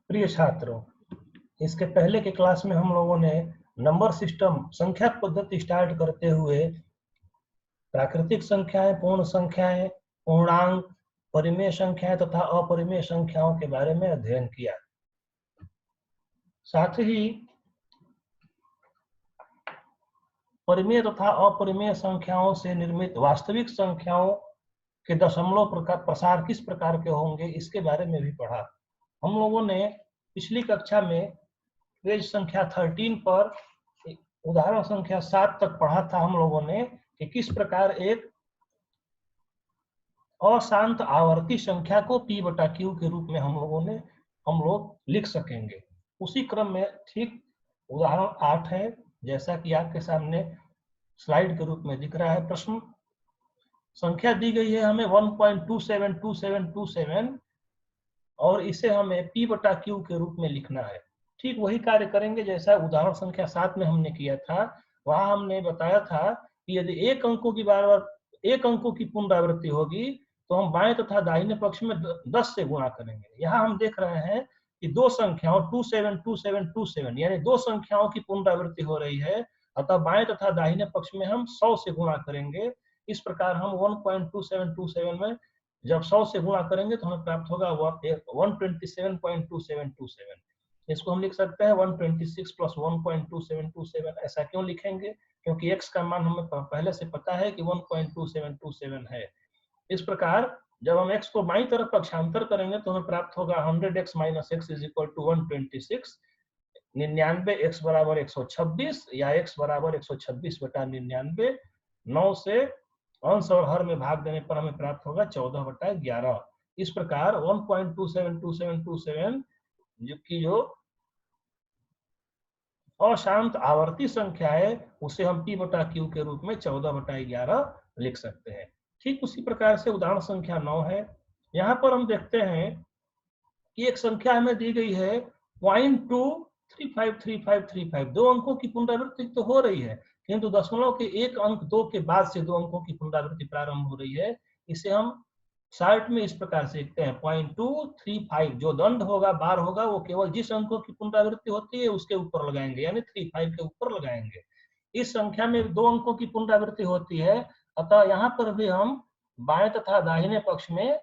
प्रिय छात्रों, इसके पहले के क्लास में हम लोगों ने नंबर सिस्टम संख्या पद्धति स्टार्ट करते हुए प्राकृतिक संख्याएं, पूर्ण संख्याएं, पूर्णांक, परिमेय संख्याएं तथा अपरिमेय संख्याओं के बारे में अध्ययन किया। साथ ही परिमेय तथा अपरिमेय संख्याओं से निर्मित वास्तविक संख्याओं के दशमलव प्रसार किस प्रकार के होंगे इसके बारे में भी पढ़ा। हम लोगों ने पिछली कक्षा में पेज संख्या 13 पर उदाहरण संख्या 7 तक पढ़ा था हम लोगों ने कि किस प्रकार एक अशांत आवर्ती संख्या को p बटा q के रूप में हम लोग लिख सकेंगे। उसी क्रम में ठीक उदाहरण 8 है, जैसा कि आपके सामने स्लाइड के रूप में दिख रहा है। प्रश्न संख्या दी गई है हमें 1.272727 और इसे हमें p बटा q के रूप में लिखना है। ठीक वही कार्य करेंगे जैसा उदाहरण संख्या 7 में हमने किया था। वहां हमने बताया था कि यदि एक अंकों की पुनरावृत्ति होगी तो हम बाएं तथा दाहिने पक्ष में 10 से गुणा करेंगे। यहाँ हम देख रहे हैं कि दो संख्याओं 272727 यानी दो संख्याओं की पुनरावृत्ति हो रही है, अतः बाएं तथा दाहिने पक्ष में हम 100 से गुणा करेंगे। इस प्रकार हम 1.2727 में जब 100 से गुणा करेंगे तो हमें प्राप्त होगा 127.2727। इसको हम लिख सकते हैं 126 प्लस 1.2727। ऐसा क्यों लिखेंगे? क्योंकि x का मान हमें पहले से पता है कि 1.2727 है। इस प्रकार जब हम x को बाईं तरफ पक्षांतर करेंगे तो हमें प्राप्त होगा 100x minus x is equal to 126। 99x बराबर 126 या x बराबर 126 बटा 99। 9 से अंश और हर में भाग देने पर हमें प्राप्त होगा 14 बटा 11। इस प्रकार 1.272727 जो अशांत आवर्ती संख्या है उसे हम p बटा q के रूप में 14 बटा 11 लिख सकते हैं। ठीक उसी प्रकार से उदाहरण संख्या 9 है। यहाँ पर हम देखते हैं कि एक संख्या हमें दी गई है 0.2353535। दो अंकों की पुनरावृत्ति तो हो रही है, किंतु दशमलव के एक अंक 2 के बाद से दो अंकों की पुनरावृत्ति प्रारंभ हो रही है। इसे हम शार्ट में इस प्रकार से लिखते हैं 0.235। जो दंड होगा, बार होगा, वो केवल जिस अंकों की पुनरावृत्ति होती है उसके ऊपर लगाएंगे, यानी 35 के ऊपर लगाएंगे। इस संख्या में दो अंकों की पुनरावृत्ति होती है, अतः यहाँ पर भी हम बाएं तथा दाहिने पक्ष में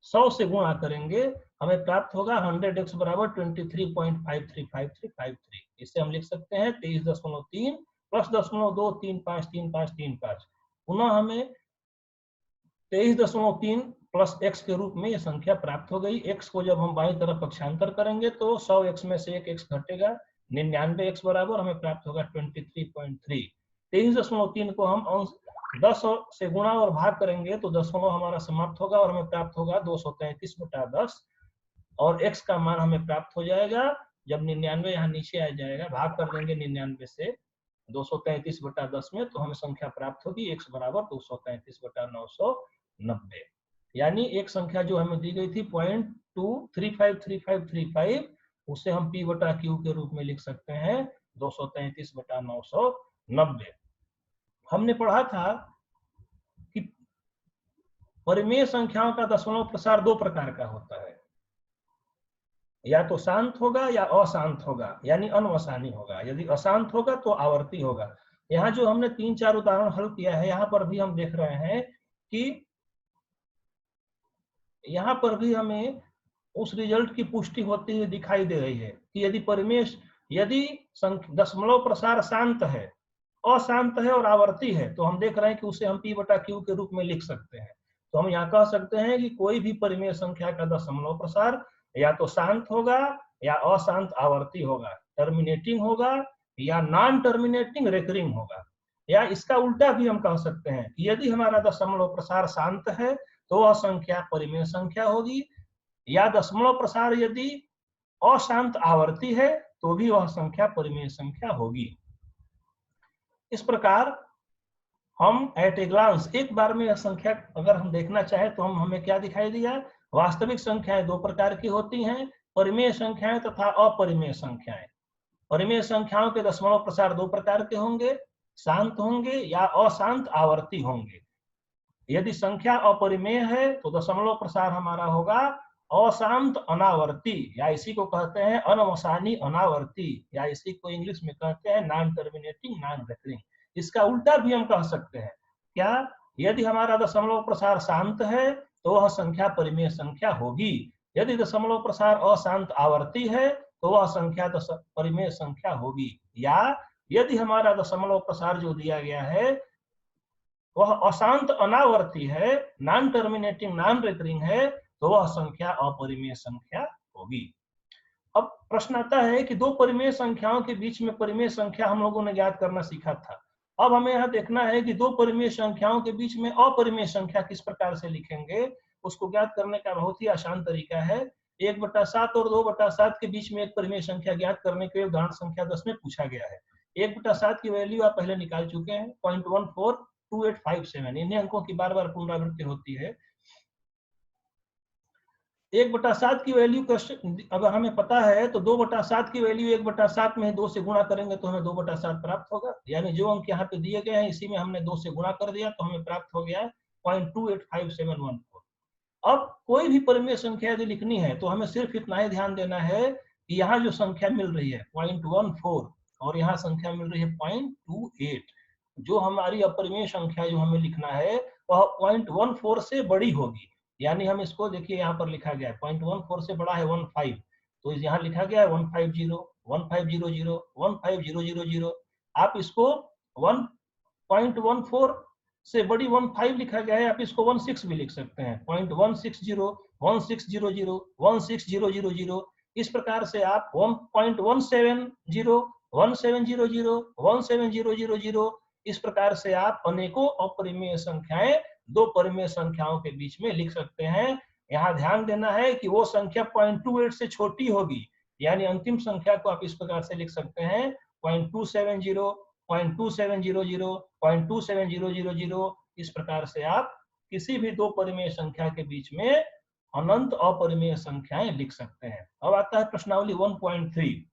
100 से गुणा करेंगे। हमें प्राप्त होगा 100x बराबर 23.535353। इसे हम लिख सकते हैं 23.3 प्लस 0.2353535। पुनः हमें 23.3 प्लस x के रूप में यह संख्या प्राप्त हो गई। x को जब हम बाईं तरफ पक्षांतर करेंगे तो 100x में से एक x घटेगा। 99x बराबर हमें प्राप्त होगा 23.3। 23.3 को हम 10 से गुणा और भाग करेंगे तो दशमलव हमारा समाप्त होगा और हमें प्राप्त होगा 233 बटा 10। और x का मान हमें प्राप्त हो जाएगा जब 99 यहाँ नीचे आ जाएगा, भाग कर देंगे 99 से 233 बटा 10 में, तो हमें संख्या प्राप्त होगी x बराबर 233 बटा 990। यानी एक संख्या जो हमें दी गई थी 0.2353535, उसे हम p बटा q के रूप में लिख सकते हैं 233 बटा 990। हमने पढ़ा था कि परिमेय संख्याओं का दशमलव प्रसार दो प्रकार का होता है, या तो शांत होगा या अशांत होगा, यानी अनवसानी होगा। यदि अशांत होगा तो आवर्ती होगा। यहाँ जो हमने 3-4 उदाहरण हल किया है, यहाँ पर भी हम देख रहे हैं कि यहाँ पर भी हमें उस रिजल्ट की पुष्टि होती हुई दिखाई दे रही है कि यदि दशमलव प्रसार शांत है, अशांत है और आवर्ती है, तो हम देख रहे हैं कि उसे हम p बटा q के रूप में लिख सकते हैं। तो हम यहाँ कह सकते हैं कि कोई भी परिमेय संख्या का दशमलव प्रसार या तो शांत होगा या अशांत आवर्ती होगा, टर्मिनेटिंग होगा या नॉन टर्मिनेटिंग रेकरिंग होगा। या इसका उल्टा भी हम कह सकते हैं कि यदि हमारा दशमलव प्रसार शांत है तो वह संख्या परिमेय संख्या होगी, या दशमलव प्रसार यदि अशांत आवर्ती है तो भी वह संख्या परिमेय संख्या होगी। इस प्रकार हम एट ए ग्लांस एक बार में यह संख्या अगर हम देखना चाहे तो हमें क्या दिखाई दिया? वास्तविक संख्याएं दो प्रकार की होती हैं, परिमेय संख्याएं तथा अपरिमेय संख्याएं। परिमेय संख्याओं के दशमलव प्रसार दो प्रकार के होंगे, शांत होंगे या अशांत आवर्ती होंगे। यदि संख्या अपरिमेय है तो दशमलव प्रसार हमारा होगा अशांत अनावर्ती, या इसी को कहते हैं अनवसानी अनावर्ती, या इसी को इंग्लिश में कहते हैं नॉन टर्मिनेटिंग नॉन रेकरिंग। इसका उल्टा भी हम कह सकते हैं क्या, यदि हमारा दशमलव प्रसार शांत है तो वह संख्या परिमेय संख्या होगी, यदि दशमलव प्रसार अशांत आवर्ती है तो वह संख्या परिमेय संख्या होगी, या यदि हमारा दशमलव प्रसार जो दिया गया है वह अशांत अनावर्ती है, नॉन टर्मिनेटिंग नॉन रेकरिंग है, तो वह संख्या अपरिमेय संख्या होगी। अब प्रश्न आता है कि दो परिमेय संख्याओं के बीच में परिमेय संख्या हम लोगों ने ज्ञात करना सीखा था। अब हमें यह देखना है कि दो परिमेय संख्याओं के बीच में अपरिमेय संख्या किस प्रकार से लिखेंगे। उसको ज्ञात करने का बहुत ही आसान तरीका है। 1/7 और 2/7 के बीच में एक परिमेय संख्या ज्ञात करने के लिए उदाहरण संख्या 10 में पूछा गया है। 1/7 की वैल्यू आप पहले निकाल चुके हैं 0.142857। इन्हीं अंकों की बार बार पुनरावृत्ति होती है। 1/7 की वैल्यू अगर हमें पता है तो 2/7 की वैल्यू 1/7 में 2 से गुणा करेंगे तो हमें 2/7 प्राप्त होगा। यानी जो अंक यहाँ पे दिए गए हैं इसी में हमने 2 से गुणा कर दिया तो हमें प्राप्त हो गया 0.285714। अब कोई भी परिमेय संख्या यदि लिखनी है तो हमें सिर्फ इतना ही ध्यान देना है कि यहाँ जो संख्या मिल रही है 0.14 और यहाँ संख्या मिल रही है 0.28, जो हमारी अपरिमेय संख्या जो हमें लिखना है वह 0.14 से बड़ी होगी। यानी हम इसको देखिए यहाँ पर लिखा गया है 0.14 से बड़ा है 15, तो यहाँ लिखा गया है 150 1500 15000। आप इसको 1.14 से बड़ी 15 लिखा गया है, आप इसको 16 भी लिख सकते हैं 0.160 1600 16000। इस प्रकार से आप 1.170 1700 17000 इस प्रकार से आप अनेकों अपरिमेय संख्याएं दो परिमेय संख्याओं के बीच में लिख सकते हैं। यहाँ ध्यान देना है कि वो संख्या 0.28 से छोटी होगी, यानी अंतिम संख्या को आप इस प्रकार से लिख सकते हैं 0.270 0.2700 0.27000। इस प्रकार से आप किसी भी दो परिमेय संख्या के बीच में अनंत अपरिमेय संख्याएं लिख सकते हैं। अब आता है प्रश्नावली 1.3।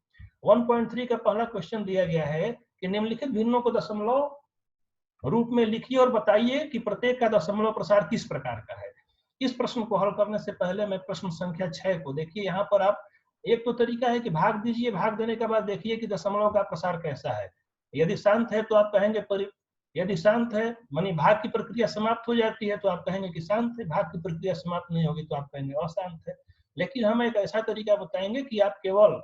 1.3 का पहला क्वेश्चन दिया गया है कि निम्नलिखित भिन्नों को दशमलव रूप में लिखिए और बताइए कि प्रत्येक का दशमलव प्रसार किस प्रकार का है। इस प्रश्न को हल करने से पहले मैं प्रश्न संख्या 6 को देखिए। यहाँ पर आप एक तो तरीका है कि भाग दीजिए, भाग देने के बाद देखिए कि दशमलव का प्रसार कैसा है। यदि शांत है तो आप कहेंगे यदि शांत है मानी भाग की प्रक्रिया समाप्त हो जाती है तो आप कहेंगे कि शांत है, भाग की प्रक्रिया समाप्त नहीं होगी तो आप कहेंगे अशांत है। लेकिन हम एक ऐसा तरीका बताएंगे कि आप केवल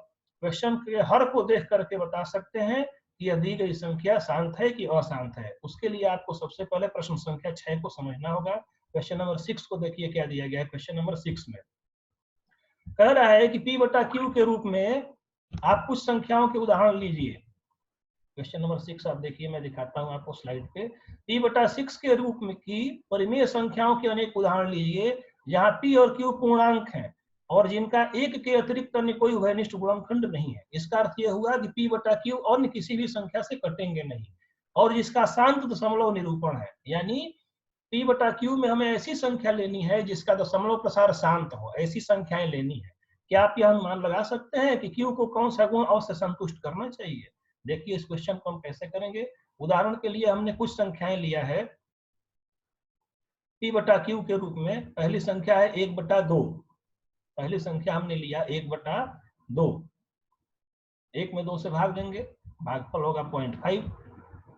क्वेश्चन के हर को देख करके बता सकते हैं कि यह दी गई संख्या शांत है कि अशांत है। उसके लिए आपको सबसे पहले प्रश्न संख्या 6 को समझना होगा। क्वेश्चन नंबर 6 को देखिए क्या दिया गया है। क्वेश्चन नंबर 6 में कह रहा है कि P/Q के रूप में आप कुछ संख्याओं के उदाहरण लीजिए। क्वेश्चन नंबर 6 आप देखिए, मैं दिखाता हूं आपको स्लाइड पे। P/6 के रूप में की परिमेय संख्याओं के अनेक उदाहरण लीजिए जहां P और Q पूर्णांक हैं और जिनका एक के अतिरिक्त अन्य कोई उभयनिष्ठ गुणनखंड नहीं है। इसका अर्थ यह हुआ कि P/Q अन्य किसी भी संख्या से कटेंगे नहीं और जिसका शांत दशमलव निरूपण है। यानी P/Q में हमें ऐसी संख्या लेनी है जिसका दशमलव प्रसार शांत हो, ऐसी संख्याएं लेनी है। क्या आप यह अनुमान लगा सकते हैं कि Q को कौन सा गुण अवश्य संतुष्ट करना चाहिए? देखिए इस क्वेश्चन को हम कैसे करेंगे। उदाहरण के लिए हमने कुछ संख्याएं लिया है P/Q के रूप में। पहली संख्या है 1/2। पहली संख्या हमने लिया 1/2। 1 में 2 से भाग देंगे, भागफल होगा 0.5।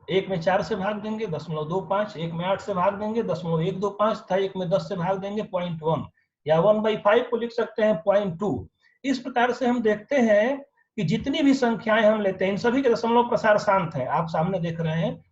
1 में 4 से भाग देंगे 0.25। 1 में 8 से भाग देंगे 0.125 था। 1 में 10 से भाग देंगे 0.1 या 1/5 को लिख सकते हैं 0.2। इस प्रकार से हम देखते हैं कि जितनी भी संख्याएं हम लेते हैं इन सभी के दशमलव प्रसार शांत है। आप सामने देख रहे हैं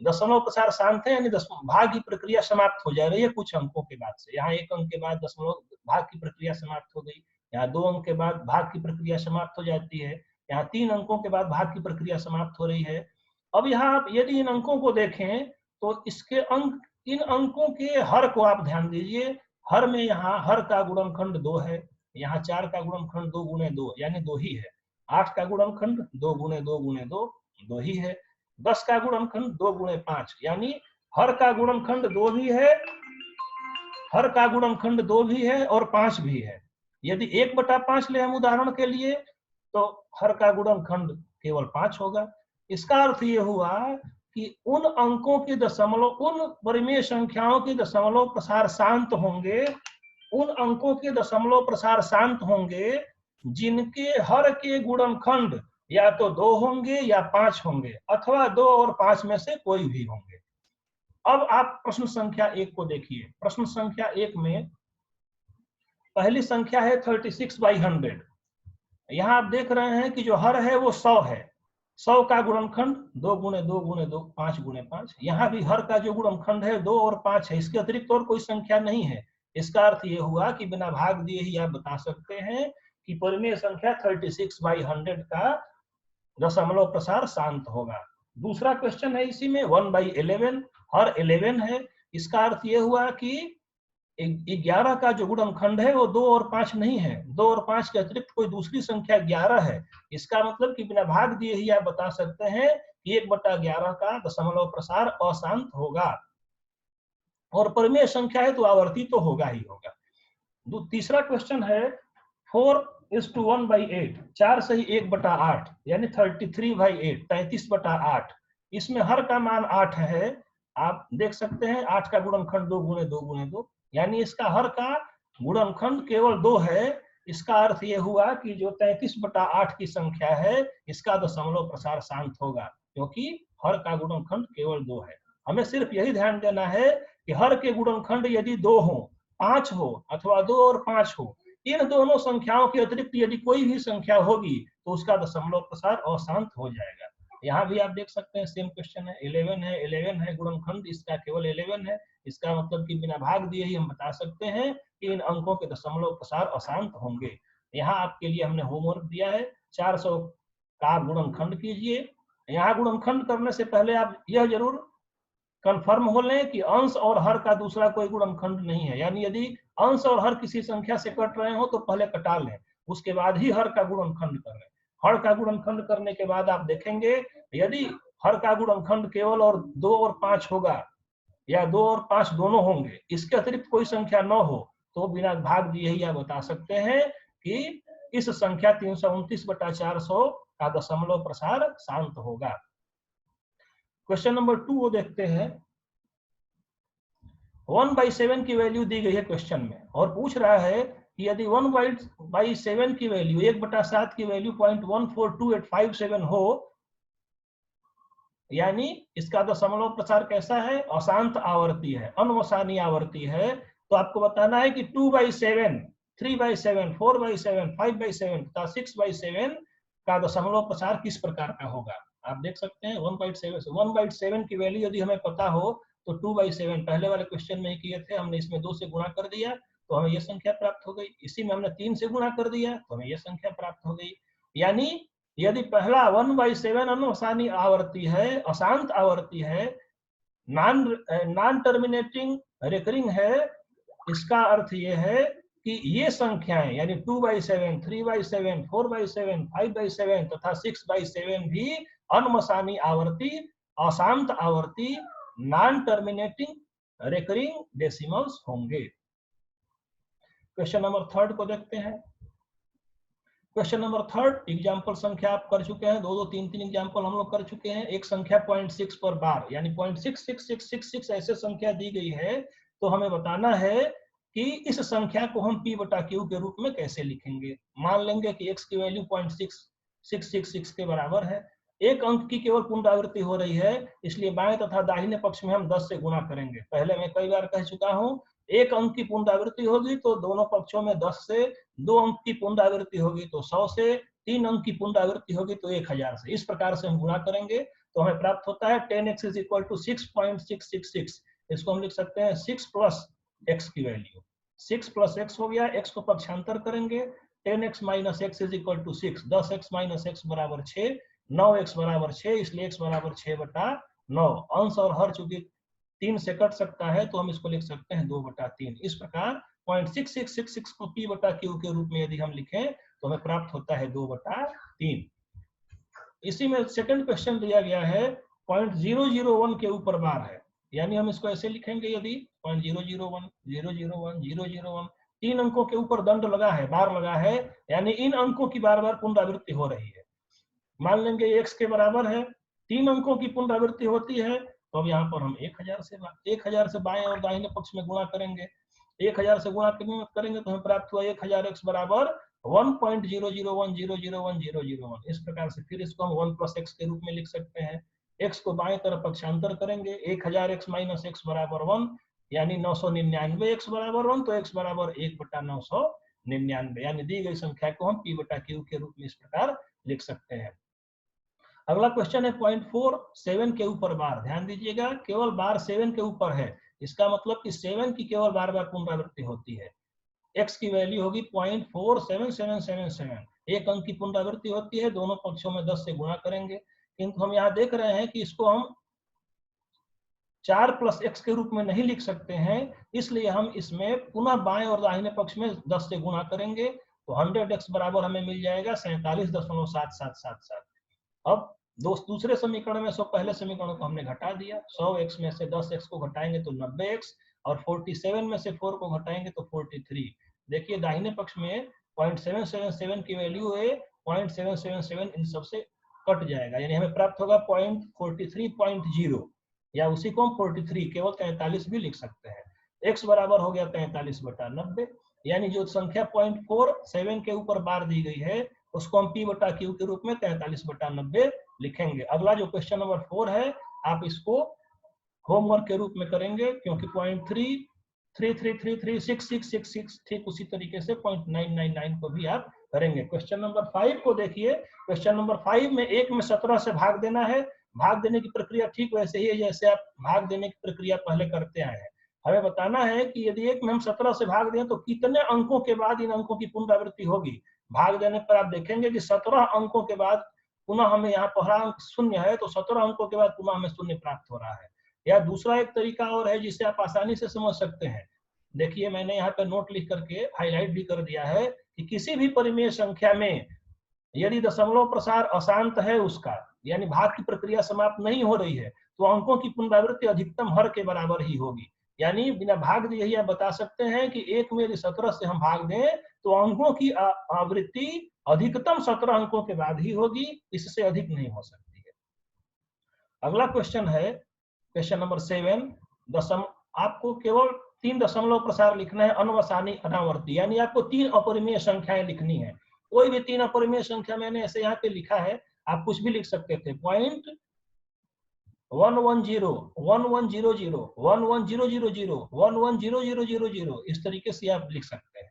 दशमलव प्रसार शांत है, यानी भाग की प्रक्रिया समाप्त हो जा रही है कुछ अंकों के बाद से। यहाँ 1 अंक के बाद दशमलव भाग की प्रक्रिया समाप्त हो गई, यहाँ 2 अंक के बाद भाग की प्रक्रिया समाप्त हो जाती है, यहाँ 3 अंकों के बाद भाग की प्रक्रिया समाप्त हो रही है। अब यहाँ आप यदि इन अंकों को देखें तो इसके अंक, इन अंकों के हर को आप ध्यान दीजिए। हर में यहाँ हर का गुणनखंड 2 है, यहाँ 4 का गुणनखंड 2 गुणे 2 यानी 2 ही है। 8 का गुणनखंड 2 गुणे 2 गुणे 2 2 ही है। 10 का गुणनखंड 2 गुणे 5 यानी हर का गुणनखंड 2 भी है, हर का गुणनखंड 2 भी है और 5 भी है। यदि 1/5 ले हम उदाहरण के लिए तो हर का गुणनखंड केवल 5 होगा। इसका अर्थ ये हुआ कि उन अंकों के दशमलव, उन परिमेय संख्याओं के दशमलव प्रसार शांत होंगे उन अंकों के दशमलव प्रसार शांत होंगे जिनके हर के गुणनखंड या तो 2 होंगे या 5 होंगे अथवा 2 और 5 में से कोई भी होंगे। अब आप प्रश्न संख्या 1 को देखिए। प्रश्न संख्या 1 में पहली संख्या है 36/100। यहाँ आप देख रहे हैं कि जो हर है वो 100 है। 100 का गुणनखंड 2 गुणे 2 गुणे 2 5 गुणे 5। यहाँ भी हर का जो गुणनखंड है 2 और 5 है, इसके अतिरिक्त और कोई संख्या नहीं है। इसका अर्थ ये हुआ कि बिना भाग दिए ही आप बता सकते हैं कि परिमेय संख्या 36/100 का दशमलव प्रसार शांत होगा। दूसरा क्वेश्चन है इसी में 1/11, हर 11 है। इसका अर्थ ये हुआ कि 11 का जो गुणनखंड है वो 2 और 5 नहीं है, 2 और 5 के अतिरिक्त कोई दूसरी संख्या 11 है। इसका मतलब कि बिना भाग दिए ही आप बता सकते हैं कि 1/11 का दशमलव प्रसार अशांत होगा। और परिमेय संख्या है तो आवर्ती तो होगा ही होगा। तीसरा क्वेश्चन है 4:1/8, 4 से ही 1/8 यानी 33/8, 33/8। इसमें हर का मान 8 है। आप देख सकते हैं 8 का गुणनखंड 2 गुणे 2 गुणे 2, यानी इसका हर का गुणनखंड केवल 2 है। इसका अर्थ यह हुआ कि जो 33/8 की संख्या है इसका दशमलव प्रसार शांत होगा, क्योंकि हर का गुणनखंड केवल 2 है। हमें सिर्फ यही ध्यान देना है कि हर के गुणनखंड यदि 2 हो, 5 हो अथवा 2 और 5 हो, इन दोनों संख्याओं के अतिरिक्त यदि कोई भी संख्या होगी तो उसका दशमलव प्रसार अशांत हो जाएगा। यहाँ भी आप देख सकते हैं सेम क्वेश्चन है। 11 है गुणनखंड, इसका केवल 11 है। इसका मतलब कि बिना भाग दिए ही हम बता सकते हैं कि इन अंकों के दशमलव प्रसार अशांत होंगे। यहाँ आपके लिए हमने होमवर्क दिया है, 400 का गुणनखंड कीजिए। यहाँ गुणनखंड करने से पहले आप यह जरूर कंफर्म हो लें कि अंश और हर का दूसरा कोई गुणनखंड नहीं है। यानी यदि अंश और हर किसी संख्या से कट रहे हो तो पहले कटा लें, उसके बाद ही हर का गुणनखंड करें। हर का गुणनखंड करने के बाद आप देखेंगे यदि हर का गुणनखंड केवल और 2 और 5 होगा या 2 और 5 दोनों होंगे, इसके अतिरिक्त कोई संख्या न हो, तो बिना भाग दिए ही आप बता सकते हैं कि इस संख्या 329/400 का दशमलव प्रसार शांत होगा। क्वेश्चन नंबर 2 वो देखते हैं। 1/7 की वैल्यू दी गई है क्वेश्चन में और पूछ रहा है कि यदि 1/7 की वैल्यू 1/7 की वैल्यू 0.142857 हो, यानी इसका दशमलव प्रसार कैसा है? अशांत आवर्ती है, अनवसानी आवर्ती है। तो आपको बताना है कि 2/7, 3/7, 4/7, 5/7 तथा 6/7 का दशमलव प्रसार किस प्रकार का होगा। आप देख सकते हैं 1/7 की वैल्यू यदि हमें पता हो तो 2/7 पहले वाले क्वेश्चन में ही किए थे, हमने इसमें 2 से गुणा कर दिया तो हमें यह संख्या प्राप्त हो गई। इसी में हमने 3 से गुणा कर दिया तो हमें यह संख्या प्राप्त हो गई। यानी यदि पहला 1/7 अनवसानी आवर्ती है, अशांत आवर्ती है, नॉन टर्मिनेटिंग रिकरिंग है, इसका अर्थ यह है कि ये संख्याएं यानी 2/7, 3/7, 4/7, 5/7 तथा 6/7 भी अनवसानी आवर्ती, अशांत आवर्ती, नॉन टर्मिनेटिंग रिकरिंग डेसिमल्स होंगे। क्वेश्चन नंबर 3 को देखते हैं। क्वेश्चन नंबर 3 एग्जाम्पल संख्या आप कर चुके हैं, 2-2, 3-3 एग्जाम्पल हम लोग कर चुके हैं। एक संख्या 0.6 पर बार यानी 0.66666 ऐसे संख्या दी गई है, तो हमें बताना है कि इस संख्या को हम p/q के रूप में कैसे लिखेंगे। मान लेंगे कि x की वैल्यू 0.6666 के बराबर है। एक अंक की केवल पुनरावृत्ति हो रही है, इसलिए बाएं तथा दाहिने पक्ष में हम 10 से गुणा करेंगे। पहले मैं कई बार कह चुका हूं, एक अंक की पुनरावृत्ति होगी तो दोनों पक्षों में 10 से, 2 अंक की पुनरावृत्ति होगी तो 100 से, 3 अंक की पुनरावृत्ति होगी तो 1000 से। इस प्रकार से हम गुणा करेंगे तो हमें प्राप्त होता है 10x = 6.666। इसको हम लिख सकते हैं 6 + x की वैल्यू 6 + x हो गया। x को पक्षांतर करेंगे 10x - x = 6, 10x - x = 6, 9x = 6, इसलिए x = 6/9। अंश और हर चूंकि 3 से कट सकता है तो हम इसको लिख सकते हैं 2/3। इस प्रकार 0.6666 को p/q के रूप में यदि हम लिखें तो हमें प्राप्त होता है 2/3। इसी में सेकंड क्वेश्चन दिया गया है 0.001 के ऊपर बार है, यानी हम इसको ऐसे लिखेंगे यदि 0.001, 001, 001 3 अंकों के ऊपर दंड लगा है, बार लगा है, यानी इन अंकों की बार बार पुनरावृत्ति हो रही है। मान लेंगे x के बराबर है, 3 अंकों की पुनरावृत्ति होती है, तो अब यहाँ पर हम 1000 से बाएं और दाहिने पक्ष में गुणा करेंगे। 1000 से गुणा करेंगे तो हमें प्राप्त हुआ 1000x बराबर 1.001001001001। इस प्रकार से फिर इसको हम 1 + x के रूप में लिख सकते हैं। x को बाएं तरफ पक्षांतर करेंगे, 1000x - x बराबर 1, यानी 999 x बराबर 1, तो x बराबर 1/999, यानी दी गई संख्या को हम p/q के रूप में इस प्रकार लिख सकते हैं। अगला क्वेश्चन है 0.47 के ऊपर बार। ध्यान दीजिएगा, केवल बार 7 के ऊपर है, इसका मतलब कि 7 की केवल बार बार पुनरावृत्ति होती है। x की वैल्यू होगी 0.47777, एक अंक की पुनरावृत्ति होती है, दोनों पक्षों में 10 से गुणा करेंगे। किंतु हम यहाँ देख रहे हैं कि इसको हम 4 + x के रूप में नहीं लिख सकते हैं, इसलिए हम इसमें पुनः बाएं और दाहिने पक्ष में 10 से गुणा करेंगे, तो 100x बराबर हमें मिल जाएगा 47.7777। अब दूसरे समीकरण में पहले समीकरण को हमने घटा दिया, 100x में से 10x को घटाएंगे तो 90x, और 47 में से 4 को घटाएंगे तो 43। देखिए दाहिने पक्ष में 0.777 की वैल्यू है, 0.777 इन सबसे कट जाएगा, यानी हमें प्राप्त होगा 0.43.0, या उसी को हम 43 केवल 43 भी लिख सकते हैं। x बराबर हो गया 43/90, यानी जो संख्या 0.47 के ऊपर बार दी गई है उसको हम p/q के रूप में 43/90 लिखेंगे। अगला जो क्वेश्चन नंबर 4 है, आप इसको होमवर्क के रूप में करेंगे, क्योंकि 0.33333666 ठीक उसी तरीके से 0.999 को भी आप करेंगे। क्वेश्चन नंबर 5 को देखिए। क्वेश्चन नंबर 5 में 1 में 17 से भाग देना है। भाग देने की प्रक्रिया ठीक वैसे ही है जैसे आप भाग देने की प्रक्रिया पहले करते आए हैं। हमें बताना है कि यदि 1 में हम 17 से भाग दें तो कितने अंकों के बाद इन अंकों की पुनरावृत्ति होगी। भाग देने पर आप देखेंगे कि 17 अंकों के बाद पुनः हमें यहाँ पहला अंक 0 है, तो 17 अंकों के बाद पुनः हमें 0 प्राप्त हो रहा है। या दूसरा एक तरीका और है जिसे आप आसानी से समझ सकते हैं। देखिए मैंने यहाँ पे नोट लिख करके हाईलाइट भी कर दिया है कि किसी भी परिमेय संख्या में यदि दशमलव प्रसार अशांत है उसका, यानी भाग की प्रक्रिया समाप्त नहीं हो रही है, तो अंकों की पुनरावृत्ति अधिकतम हर के बराबर ही होगी। यानी बिना भाग दिए ही आप बता सकते हैं कि 1 में यदि 17 से हम भाग दें तो अंकों की आवृत्ति अधिकतम 17 अंकों के बाद ही होगी, इससे अधिक नहीं हो सकती है। अगला क्वेश्चन है क्वेश्चन नंबर 7। आपको केवल 3 दशमलव प्रसार लिखना है, अनवसानी अनावर्ती, यानी आपको 3 अपरिमेय संख्याएं लिखनी है। कोई भी 3 अपरिमेय संख्या मैंने ऐसे यहाँ पे लिखा है, आप कुछ भी लिख सकते थे। 0.1110 1100 110000 110000, इस तरीके से आप लिख सकते हैं।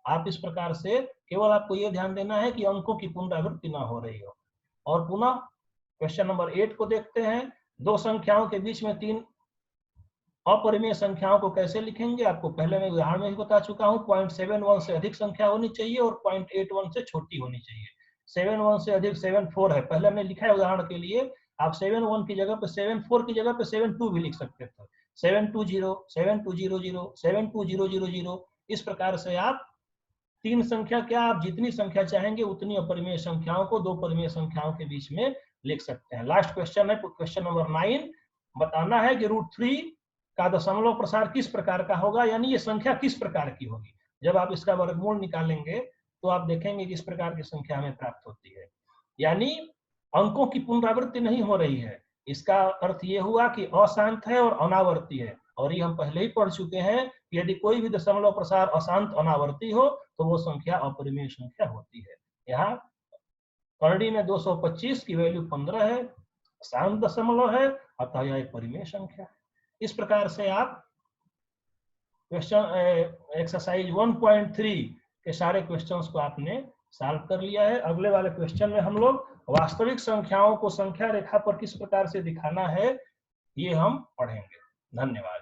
आप इस प्रकार से केवल आपको ये ध्यान देना है कि अंकों की पुनरावृत्ति ना हो रही हो। और पुनः क्वेश्चन नंबर 8 को देखते हैं। दो संख्याओं के बीच में 3 अपरिमेय संख्याओं को कैसे लिखेंगे, आपको पहले मैं उदाहरण में ही बता चुका हूं। 0.71 से अधिक संख्या होनी चाहिए और 0.81 से छोटी होनी चाहिए। 71 से अधिक 74 है, पहले हमने लिखा है उदाहरण के लिए। आप 71 की जगह पे 74 की जगह पे 72 भी लिख सकते थे। 720 7200 72000, इस प्रकार से आप 3 संख्या क्या, आप जितनी संख्या चाहेंगे उतनी अपरिमेय संख्याओं को दो परिमेय संख्याओं के बीच में लिख सकते हैं। लास्ट क्वेश्चन है क्वेश्चन नंबर 9। बताना है कि √3 का दशमलव प्रसार किस प्रकार का होगा, यानी ये संख्या किस प्रकार की होगी। जब आप इसका वर्गमूल निकालेंगे तो आप देखेंगे किस प्रकार की संख्या हमें प्राप्त होती है, यानी अंकों की पुनरावृत्ति नहीं हो रही है। इसका अर्थ ये हुआ कि अशांत है और अनावर्ती है, और ये हम पहले ही पढ़ चुके हैं कि यदि कोई भी दशमलव प्रसार अशांत अनावर्ती हो तो वो संख्या अपरिमेय संख्या होती है। यहाँ करड़ी में 225 की वैल्यू 15 है, शांत दशमलव है, अतः यह एक परिमेय संख्या है। इस प्रकार से आप क्वेश्चन एक्सरसाइज 1.3 के सारे क्वेश्चंस को आपने सॉल्व कर लिया है। अगले वाले क्वेश्चन में हम लोग वास्तविक संख्याओं को संख्या रेखा पर किस प्रकार से दिखाना है ये हम पढ़ेंगे। धन्यवाद।